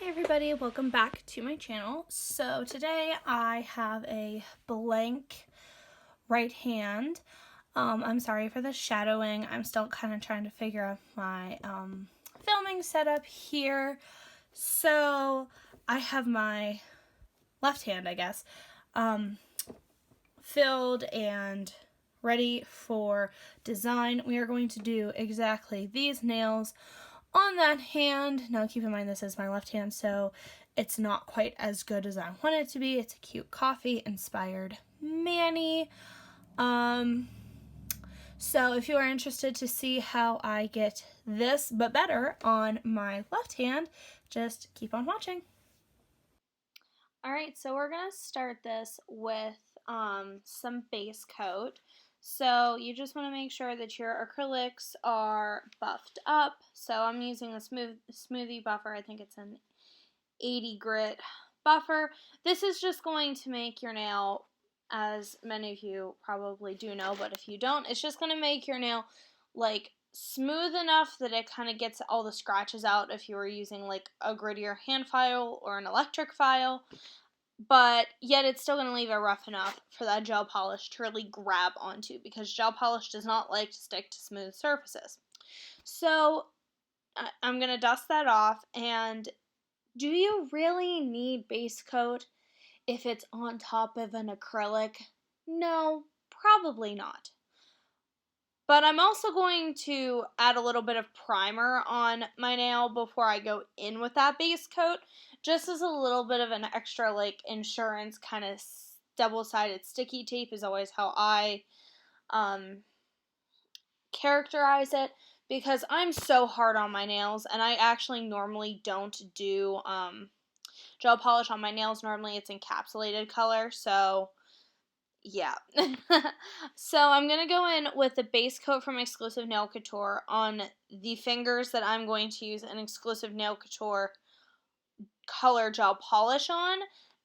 everybody, welcome back to my channel. So today I have a blank right hand. I'm sorry for the shadowing. I'm still kind of trying to figure out my filming setup here. So I have my left hand, I guess, filled and ready for design. We are going to do exactly these nails on that hand. Now keep in mind this is my left hand, so it's not quite as good as I want it to be. It's a cute coffee inspired mani. So if you are interested to see how I get this but better on my left hand, just keep on watching. Alright, so we're going to start this with some base coat. So you just want to make sure that your acrylics are buffed up. So I'm using a smoothie buffer. I think it's an 80 grit buffer. This is just going to make your nail, as many of you probably do know, but if you don't, it's just going to make your nail like smooth enough that it kind of gets all the scratches out if you were using like a grittier hand file or an electric file, but yet it's still going to leave it rough enough for that gel polish to really grab onto, because gel polish does not like to stick to smooth surfaces. So I'm going to dust that off. And do you really need base coat if it's on top of an acrylic? No, probably not. But I'm also going to add a little bit of primer on my nail before I go in with that base coat, just as a little bit of an extra like insurance. Kind of double-sided sticky tape is always how I characterize it, because I'm so hard on my nails, and I actually normally don't do gel polish on my nails. Normally it's encapsulated color, so yeah. So I'm going to go in with the base coat from Exclusive Nail Couture on the fingers that I'm going to use an Exclusive Nail Couture color gel polish on.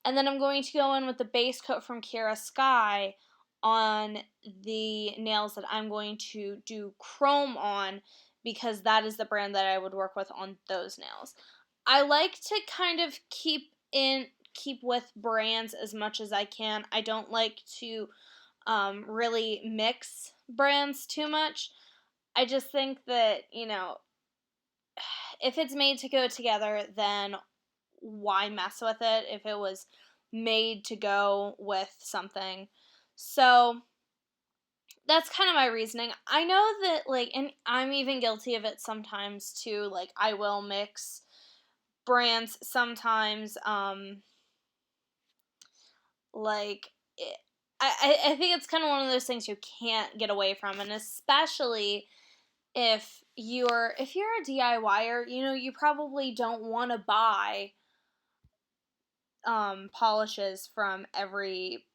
And then I'm going to go in with the base coat from Kiara Sky on the nails that I'm going to do chrome on, because that is the brand that I would work with on those nails. I like to kind of keep with brands as much as I can. I don't like to really mix brands too much. I just think that, if it's made to go together, then why mess with it if it was made to go with something? So that's kind of my reasoning. I know that, like, and I'm even guilty of it sometimes too, like, I will mix brands sometimes. Like, I think it's kind of one of those things you can't get away from, and especially if you're a DIYer, you probably don't want to buy polishes from every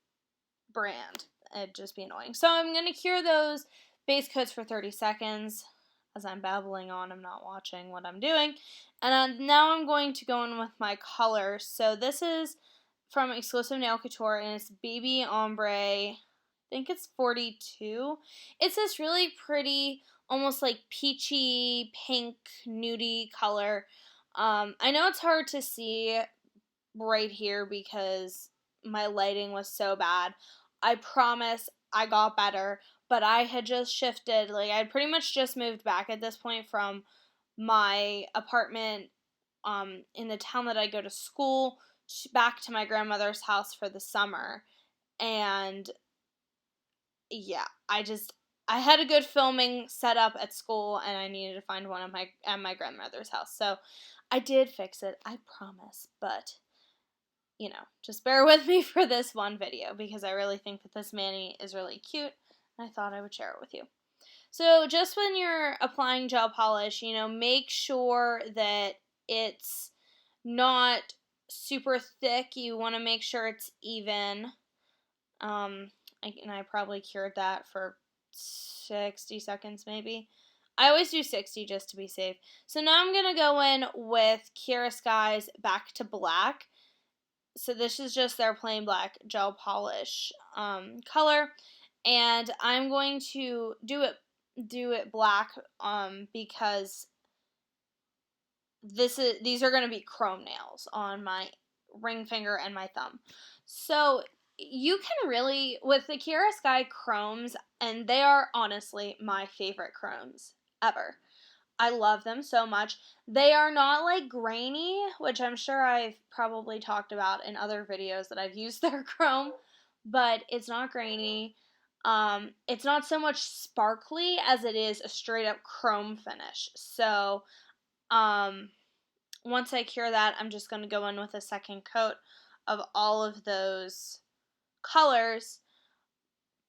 brand. It'd just be annoying. So I'm going to cure those base coats for 30 seconds. As I'm babbling on, I'm not watching what I'm doing. And now I'm going to go in with my color. So this is from Exclusive Nail Couture, and it's Baby Ombre. I think it's 42. It's this really pretty, almost like peachy, pink, nudie color. I know it's hard to see right here because my lighting was so bad. I promise I got better, but I had just shifted. Like, I had pretty much just moved back at this point from my apartment in the town that I go to school back to my grandmother's house for the summer. And yeah, I had a good filming set up at school, and I needed to find one at my grandmother's house. So I did fix it, I promise, but just bear with me for this one video, because I really think that this mani is really cute, and I thought I would share it with you. So just when you're applying gel polish, make sure that it's not super thick. You want to make sure it's even. I probably cured that for 60 seconds maybe. I always do 60 just to be safe. So now I'm going to go in with Kiara Sky's Back to Black. So this is just their plain black gel polish color, and I'm going to do it black because these are going to be chrome nails on my ring finger and my thumb. So you can really, with the Kiara Sky chromes, and they are honestly my favorite chromes ever. I love them so much. They are not like grainy, which I'm sure I've probably talked about in other videos that I've used their chrome, but it's not grainy. It's not so much sparkly as it is a straight up chrome finish. So, once I cure that, I'm just going to go in with a second coat of all of those colors.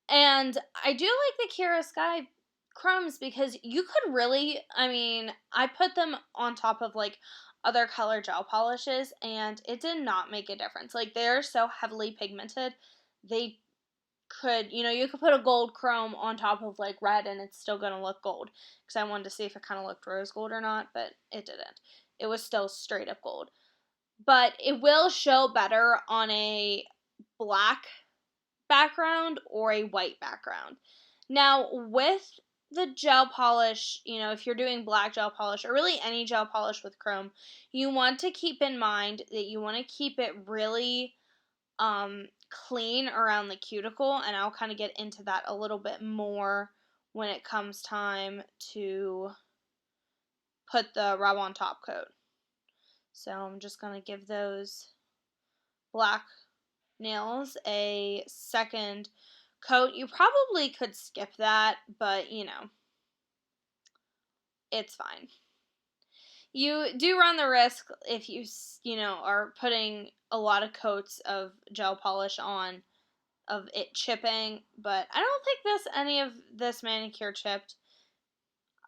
And I do like the Kiara Sky chromes because you could really, I put them on top of like other color gel polishes and it did not make a difference. Like, they're so heavily pigmented, they could, you could put a gold chrome on top of like red and it's still going to look gold. Because I wanted to see if it kind of looked rose gold or not, but it didn't. It was still straight up gold. But it will show better on a black background or a white background. Now, with the gel polish, if you're doing black gel polish or really any gel polish with chrome, you want to keep in mind that you want to keep it really clean around the cuticle, and I'll kind of get into that a little bit more when it comes time to put the rub-on top coat. So I'm just going to give those black nails a second coat. You probably could skip that, but it's fine. You do run the risk if you are putting a lot of coats of gel polish on of it chipping, but I don't think any of this manicure chipped.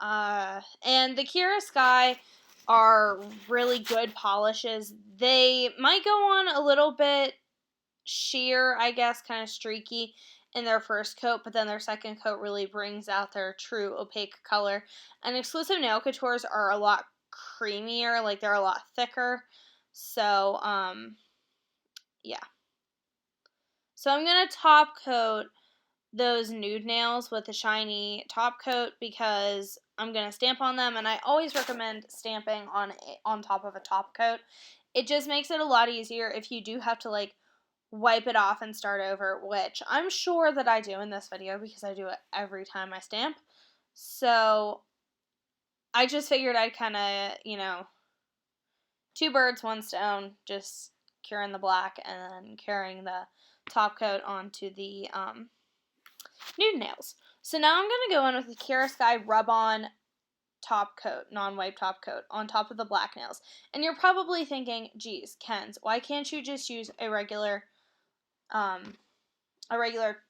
And the Kiara Sky are really good polishes. They might go on a little bit sheer, I guess, kind of streaky in their first coat, but then their second coat really brings out their true opaque color. And exclusive nail coutures are a lot creamier, like they're a lot thicker. So, yeah. So I'm going to top coat those nude nails with a shiny top coat because I'm going to stamp on them, and I always recommend stamping on top of a top coat. It just makes it a lot easier if you do have to like wipe it off and start over, which I'm sure that I do in this video because I do it every time I stamp. So I just figured I'd kind of, two birds, one stone, just curing the black and then curing the top coat onto the nude nails. So now I'm going to go in with the Kiara Sky rub-on top coat, non-wipe top coat, on top of the black nails. And you're probably thinking, geez, Kenz, why can't you just use a regular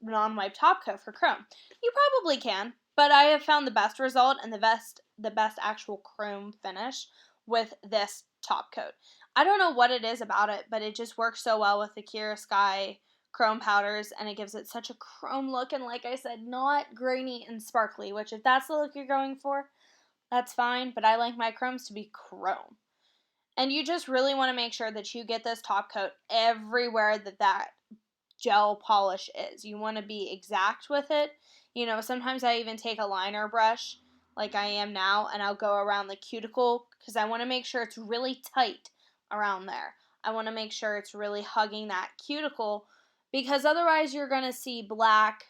non-wipe top coat for chrome? You probably can, but I have found the best result and the best actual chrome finish with this top coat. I don't know what it is about it, but it just works so well with the Kiara Sky chrome powders, and it gives it such a chrome look, and like I said, not grainy and sparkly, which if that's the look you're going for, that's fine, but I like my chromes to be chrome. And you just really want to make sure that you get this top coat everywhere that gel polish is. You want to be exact with it. Sometimes I even take a liner brush like I am now, and I'll go around the cuticle because I want to make sure it's really tight around there. I want to make sure it's really hugging that cuticle because otherwise you're going to see black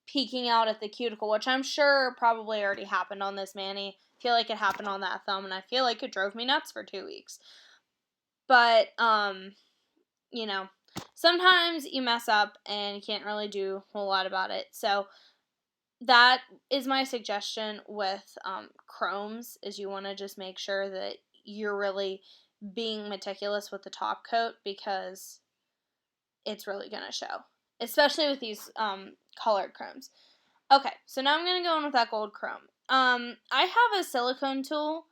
peeking out at the cuticle, which I'm sure probably already happened on this mani. I feel like it happened on that thumb, and I feel like it drove me nuts for 2 weeks. But, sometimes you mess up and you can't really do a whole lot about it. So that is my suggestion with chromes, is you want to just make sure that you're really being meticulous with the top coat because it's really going to show, especially with these colored chromes. Okay, so now I'm going to go in with that gold chrome. I have a silicone tool.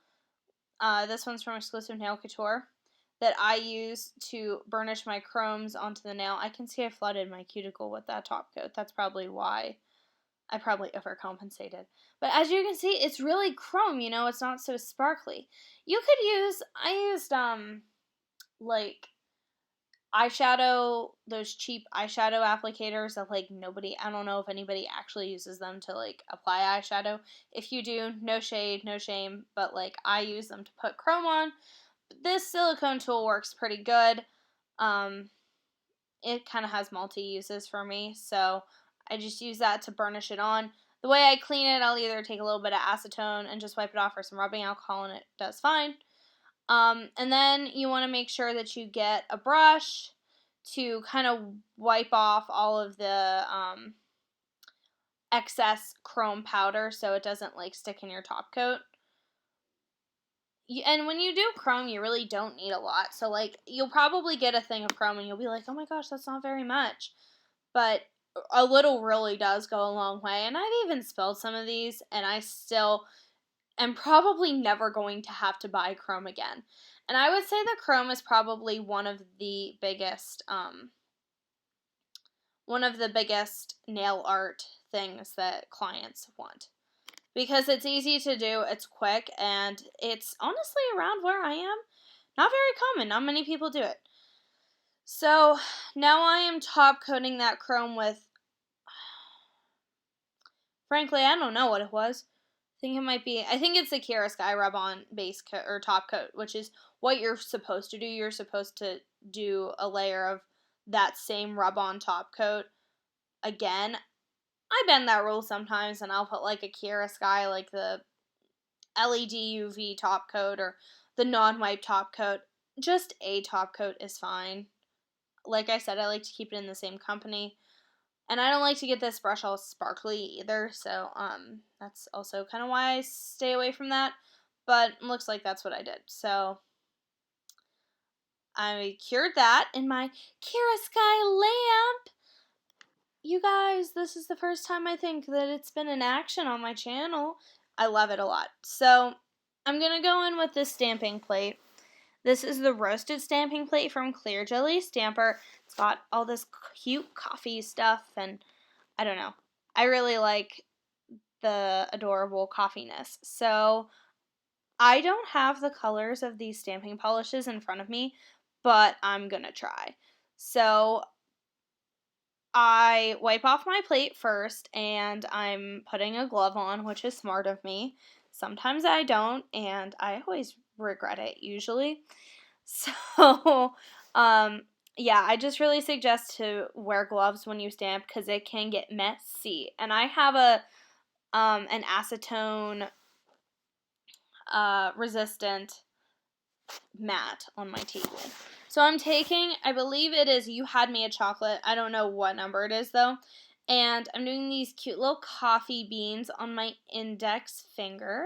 This one's from Exclusive Nail Couture that I use to burnish my chromes onto the nail. I can see I flooded my cuticle with that top coat. That's probably why I probably overcompensated. But as you can see, it's really chrome, it's not so sparkly. I used, like, eyeshadow, those cheap eyeshadow applicators that like nobody, I don't know if anybody actually uses them to like apply eyeshadow. If you do, no shade, no shame, but like I use them to put chrome on. This silicone tool works pretty good. It kind of has multi-uses for me, so I just use that to burnish it on. The way I clean it, I'll either take a little bit of acetone and just wipe it off, or some rubbing alcohol, and it does fine. And then you want to make sure that you get a brush to kind of wipe off all of the excess chrome powder so it doesn't like stick in your top coat. And when you do chrome, you really don't need a lot. So like you'll probably get a thing of chrome and you'll be like, oh my gosh, that's not very much. But a little really does go a long way. And I've even spilled some of these, and I still am probably never going to have to buy chrome again. And I would say that chrome is probably one of the biggest nail art things that clients want. Because it's easy to do, it's quick, and it's honestly around where I am not very common. Not many people do it. So now I am top coating that chrome with, frankly, I don't know what it was. I think it's the Kiara Sky rub-on base coat or top coat, which is what you're supposed to do. You're supposed to do a layer of that same rub-on top coat again. I bend that rule sometimes, and I'll put like a Kiara Sky, like the LED UV top coat or the non-wipe top coat. Just a top coat is fine. Like I said, I like to keep it in the same company. And I don't like to get this brush all sparkly either, so that's also kind of why I stay away from that. But it looks like that's what I did. So I cured that in my Kiara Sky lamp. You guys, this is the first time I think that it's been in action on my channel. I love it a lot. So I'm going to go in with this stamping plate. This is the roasted stamping plate from Clear Jelly Stamper. It's got all this cute coffee stuff, and I don't know. I really like the adorable coffeeness. So I don't have the colors of these stamping polishes in front of me, but I'm going to try. So I wipe off my plate first, and I'm putting a glove on, which is smart of me. Sometimes I don't, and I always regret it, usually. So, yeah, I just really suggest to wear gloves when you stamp, because it can get messy. And I have an acetone resistant mat on my table. So I'm taking, I believe it is You Had Me a Chocolate. I don't know what number it is though. And I'm doing these cute little coffee beans on my index finger.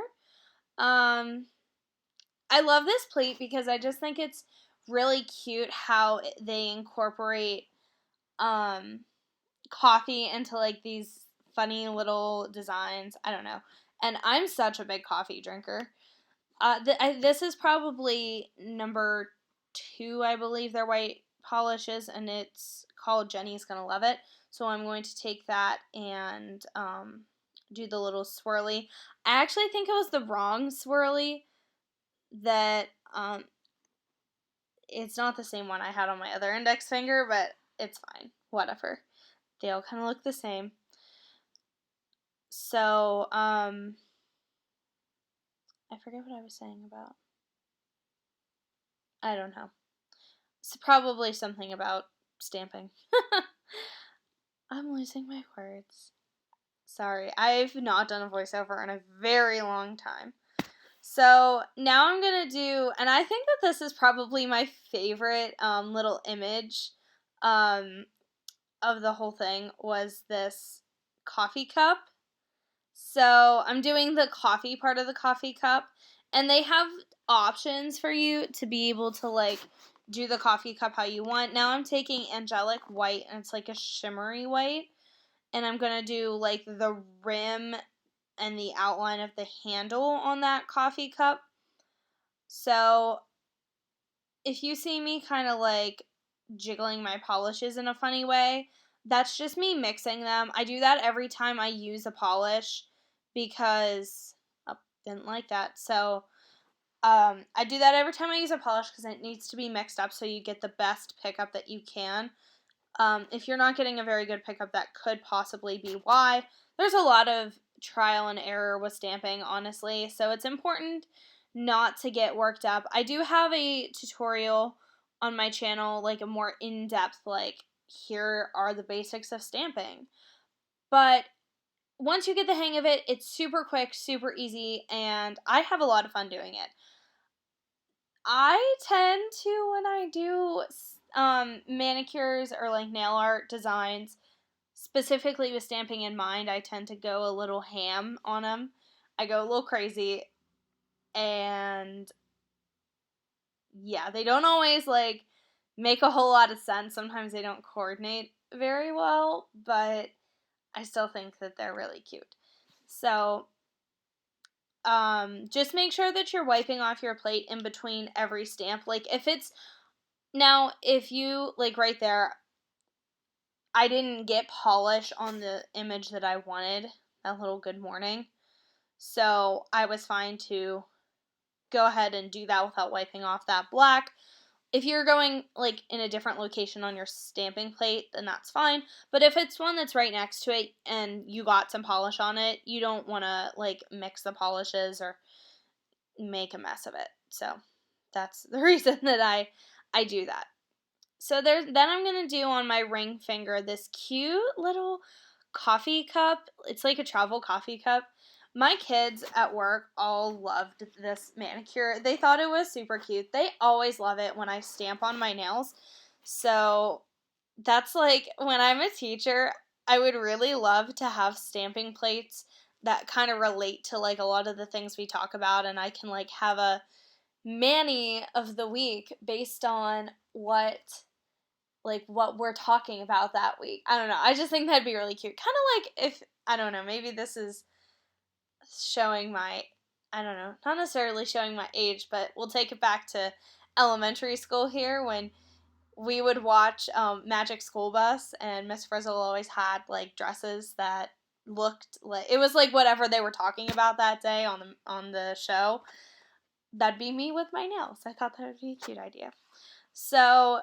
I love this plate because I just think it's really cute how they incorporate coffee into like these funny little designs. I don't know. And I'm such a big coffee drinker. This is probably number 2, I believe, their white polishes, and it's called Jenny's Gonna Love It. So I'm going to take that and do the little swirly. I actually think it was the wrong swirly that it's not the same one I had on my other index finger, but it's fine. Whatever. They all kind of look the same. So, I forget what I was saying about. I don't know. It's probably something about stamping. I'm losing my words. Sorry, I've not done a voiceover in a very long time. So now I'm going to do, and I think that this is probably my favorite little image of the whole thing, was this coffee cup. So I'm doing the coffee part of the coffee cup, and they have options for you to be able to like do the coffee cup how you want. Now I'm taking angelic white, and it's like a shimmery white, and I'm going to do like the rim and the outline of the handle on that coffee cup. So if you see me kind of like jiggling my polishes in a funny way, that's just me mixing them. I do that every time I use a polish because I didn't like that. So I do that every time I use a polish because it needs to be mixed up so you get the best pickup that you can. If you're not getting a very good pickup, that could possibly be why. There's a lot of trial and error with stamping, honestly, so it's important not to get worked up. I do have a tutorial on my channel, like a more in-depth, like, here are the basics of stamping. But once you get the hang of it, it's super quick, super easy, and I have a lot of fun doing it. I tend to, when I do manicures or like nail art designs, specifically with stamping in mind, I tend to go a little ham on them. I go a little crazy, and yeah, they don't always like make a whole lot of sense. Sometimes they don't coordinate very well, but I still think that they're really cute. So, just make sure that you're wiping off your plate in between every stamp. Like, if you, like right there, I didn't get polish on the image that I wanted, that little good morning. So I was fine to go ahead and do that without wiping off that black. If you're going like in a different location on your stamping plate, then that's fine. But if it's one that's right next to it and you got some polish on it, you don't want to like mix the polishes or make a mess of it. So that's the reason that I do that. So then I'm going to do on my ring finger this cute little coffee cup. It's like a travel coffee cup. My kids at work all loved this manicure. They thought it was super cute. They always love it when I stamp on my nails. So that's like, when I'm a teacher, I would really love to have stamping plates that kind of relate to like a lot of the things we talk about, and I can like have a Manny of the week based on what we're talking about that week. I don't know. I just think that'd be really cute. Kind of like if, I don't know, maybe this is showing my, I don't know, not necessarily showing my age, but we'll take it back to elementary school here when we would watch Magic School Bus, and Miss Frizzle always had like dresses that looked like, it was like whatever they were talking about that day on the show. That'd be me with my nails. I thought that would be a cute idea. So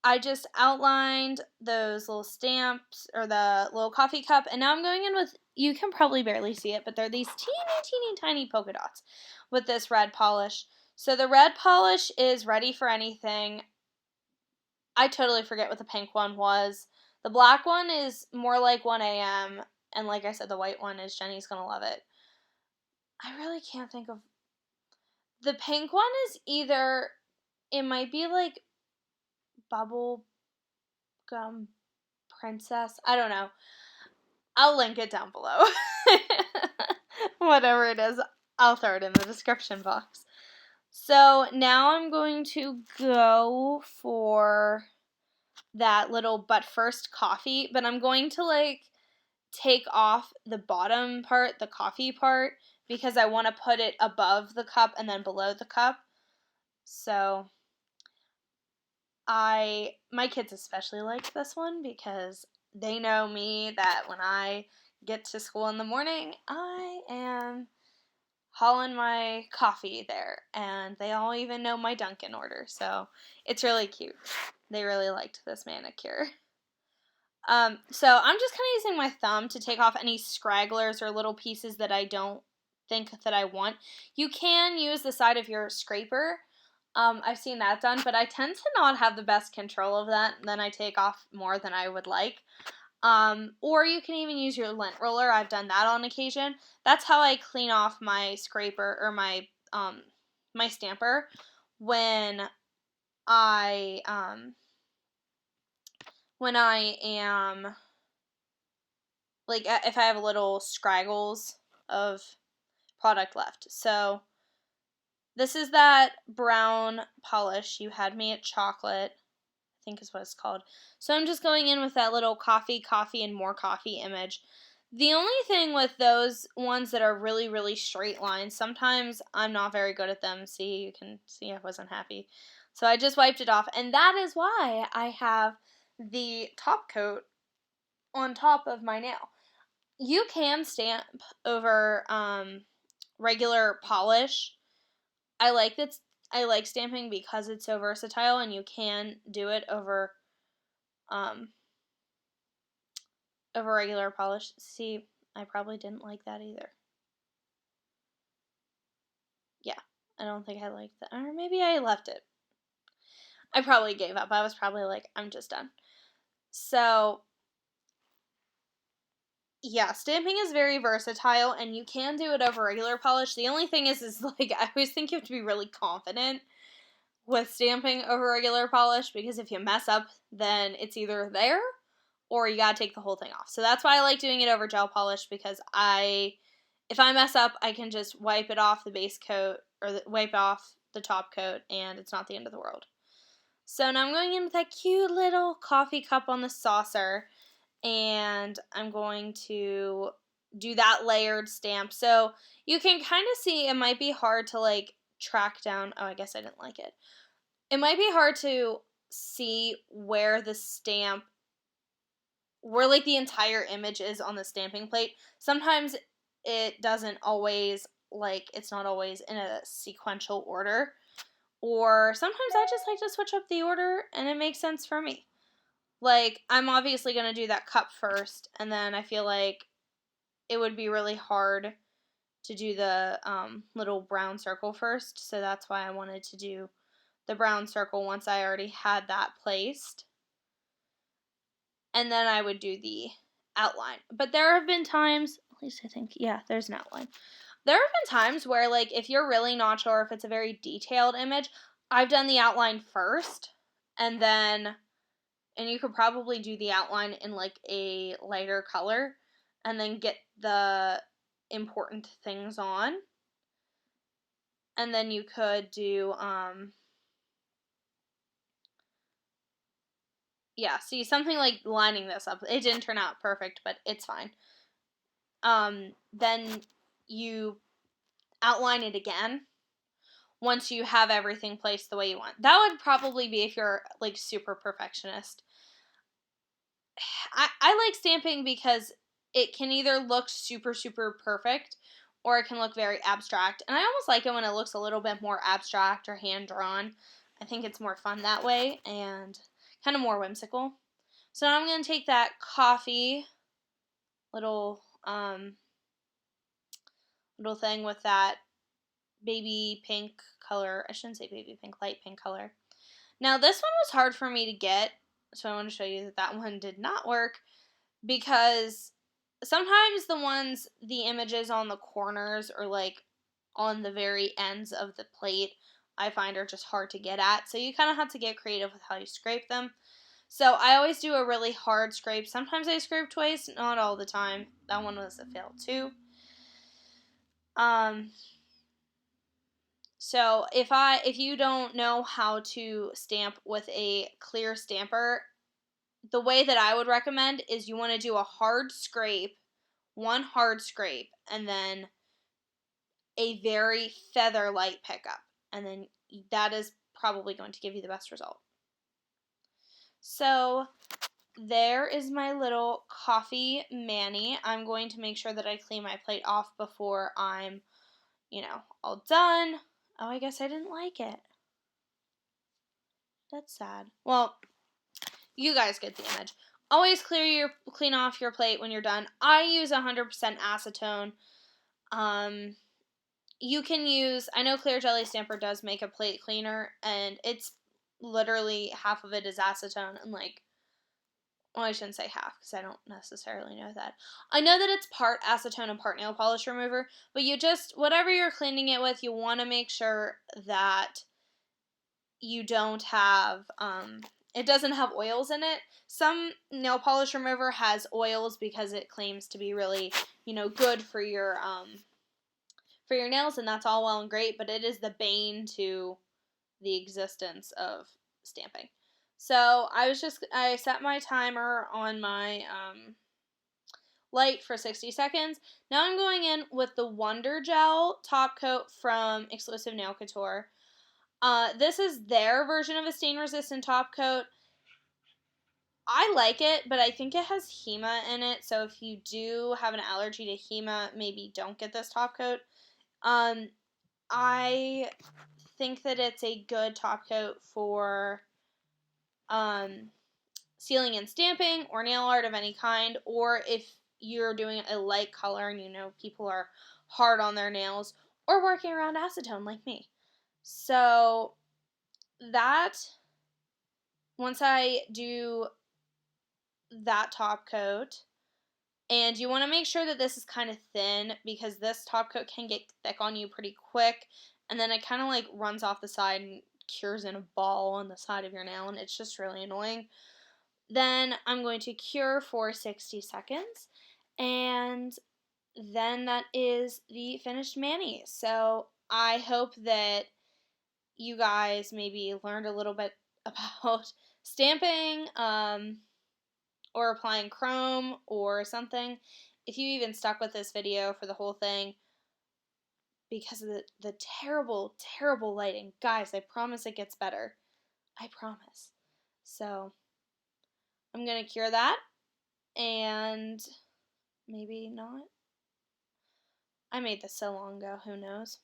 I just outlined those little stamps, or the little coffee cup, and now I'm going in with, you can probably barely see it, but they're these teeny tiny polka dots with this red polish. So the red polish is ready for anything. I totally forget what the pink one was. The black one is more like 1 a.m., and like I said, the white one is Jenny's Gonna Love It. I really can't think of. The pink one is either, it might be like Bubble Gum Princess. I don't know. I'll link it down below. Whatever it is, I'll throw it in the description box. So now I'm going to go for that little but first coffee, but I'm going to like take off the bottom part, the coffee part, because I want to put it above the cup and then below the cup. So my kids especially liked this one because they know me that when I get to school in the morning, I am hauling my coffee there, and they all even know my Dunkin' order, so it's really cute. They really liked this manicure. So I'm just kind of using my thumb to take off any scragglers or little pieces that I don't think that I want. You can use the side of your scraper. I've seen that done, but I tend to not have the best control of that. Then I take off more than I would like. Or you can even use your lint roller. I've done that on occasion. That's how I clean off my scraper, or my my stamper, when I am like, if I have little scraggles of product left. So this is that brown polish. You had me at chocolate, I think is what it's called. So I'm just going in with that little coffee, and more coffee image. The only thing with those ones that are really, really straight lines, sometimes I'm not very good at them. See, you can see I wasn't happy. So I just wiped it off. And that is why I have the top coat on top of my nail. You can stamp over regular polish. I like stamping because it's so versatile and you can do it over regular polish. See, I probably didn't like that either. Yeah, I don't think I liked that. Or maybe I left it. I probably gave up. I was probably like, I'm just done. So, yeah, stamping is very versatile and you can do it over regular polish. The only thing is like, I always think you have to be really confident with stamping over regular polish because if you mess up, then it's either there or you gotta take the whole thing off. So that's why I like doing it over gel polish because if I mess up, I can just wipe it off the base coat or wipe off the top coat and it's not the end of the world. So now I'm going in with that cute little coffee cup on the saucer and I'm going to do that layered stamp. So you can kind of see it might be hard to like track down. Oh, I guess I didn't like it. It might be hard to see where the stamp, where like the entire image is on the stamping plate. Sometimes it doesn't always, like, it's not always in a sequential order. Or sometimes I just like to switch up the order and it makes sense for me. Like, I'm obviously going to do that cup first, and then I feel like it would be really hard to do the little brown circle first, so that's why I wanted to do the brown circle once I already had that placed. And then I would do the outline. But there have been times, at least I think, yeah, there's an outline. There have been times where, like, if you're really not sure if it's a very detailed image, I've done the outline first, and you could probably do the outline in, like, a lighter color, and then get the important things on. And then you could do, yeah, see, something like lining this up. It didn't turn out perfect, but it's fine. Then you outline it again once you have everything placed the way you want. That would probably be if you're, like, super perfectionist. I like stamping because it can either look super, super perfect or it can look very abstract. And I almost like it when it looks a little bit more abstract or hand-drawn. I think it's more fun that way and kind of more whimsical. So now I'm going to take that coffee little thing with that baby pink color. I shouldn't say baby pink, light pink color. Now this one was hard for me to get, so I want to show you that one did not work because sometimes the images on the corners or like on the very ends of the plate I find are just hard to get at. So you kind of have to get creative with how you scrape them. So I always do a really hard scrape. Sometimes I scrape twice, not all the time. That one was a fail too. So if you don't know how to stamp with a clear stamper, the way that I would recommend is you want to do a hard scrape, one hard scrape, and then a very feather light pickup. And then that is probably going to give you the best result. So there is my little coffee mani. I'm going to make sure that I clean my plate off before I'm, all done. Oh, I guess I didn't like it. That's sad. Well, you guys get the image. Always clean off your plate when you're done. I use 100% acetone. You can use, I know Clear Jelly Stamper does make a plate cleaner, and it's literally half of it is acetone, and well, I shouldn't say half, because I don't necessarily know that. I know that it's part acetone and part nail polish remover, but whatever you're cleaning it with, you want to make sure that you don't have, it doesn't have oils in it. Some nail polish remover has oils because it claims to be really, good for your nails, and that's all well and great, but it is the bane to the existence of stamping. So I set my timer on my light for 60 seconds. Now I'm going in with the Wonder Gel top coat from Exclusive Nail Couture. This is their version of a stain-resistant top coat. I like it, but I think it has HEMA in it, so if you do have an allergy to HEMA, maybe don't get this top coat. I think that it's a good top coat for sealing and stamping or nail art of any kind, or if you're doing a light color and you know people are hard on their nails, or working around acetone like me. So that, once I do that top coat, and you want to make sure that this is kind of thin because this top coat can get thick on you pretty quick, and then it kind of like runs off the side and cures in a ball on the side of your nail, and it's just really annoying. Then I'm going to cure for 60 seconds, and then that is the finished mani. So I hope that you guys maybe learned a little bit about stamping, or applying chrome or something. If you even stuck with this video for the whole thing, because of the terrible, terrible lighting. Guys, I promise it gets better. I promise. So I'm going to cure that, and maybe not. I made this so long ago, who knows?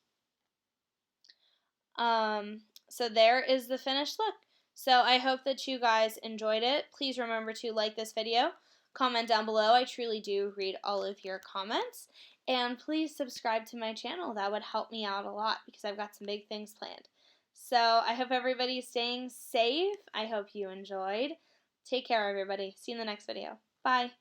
So there is the finished look. So I hope that you guys enjoyed it. Please remember to like this video, comment down below. I truly do read all of your comments. And please subscribe to my channel. That would help me out a lot because I've got some big things planned. So I hope everybody's staying safe. I hope you enjoyed. Take care, everybody. See you in the next video. Bye.